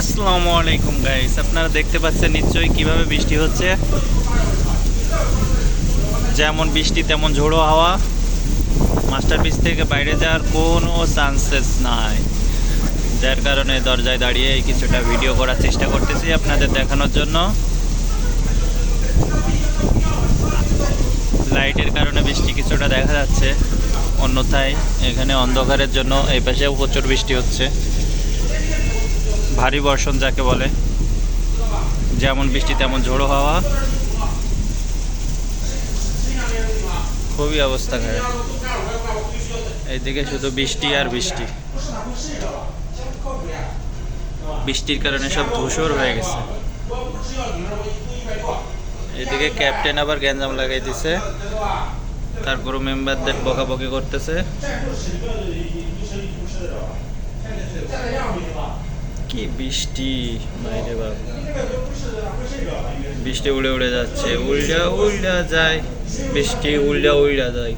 আসসালামু আলাইকুম গাইস, আপনারা দেখতে পাচ্ছেন নিশ্চয়ই কিভাবে বৃষ্টি হচ্ছে। যেমন বৃষ্টি তেমন ঝোড়ো হাওয়া। মাস্টারপিস থেকে বাইরে যাওয়ার কোনো চান্সেস নাই, যার কারণে দরজায় দাঁড়িয়ে কিছুটা ভিডিও করার চেষ্টা করতেছি আপনাদের দেখানোর জন্য। লাইটের কারণে বৃষ্টি কিছুটা দেখা যাচ্ছে, অন্যথায় এখানে অন্ধকারের জন্য এই পাশেও প্রচুর বৃষ্টি হচ্ছে। ভারী বর্ষণ যাকে বলে, যেমন বৃষ্টি তেমন ঝোড়ো হাওয়া। খুবই অবস্থা খারাপ, এইদিকে শুধু বৃষ্টি আর বৃষ্টি। বৃষ্টির কারণে সব ধূসর হয়ে গেছে। এদিকে ক্যাপ্টেন আবার গ্যাঞ্জাম লাগাই দিছে, তারপরও মেম্বারদের বকাবকি করতেছে। কি বৃষ্টি বাইরে বাবা, বৃষ্টি উড়ে উড়ে যাচ্ছে, উল্টা উল্টা যায়, বৃষ্টি উল্টা উল্টা যায়।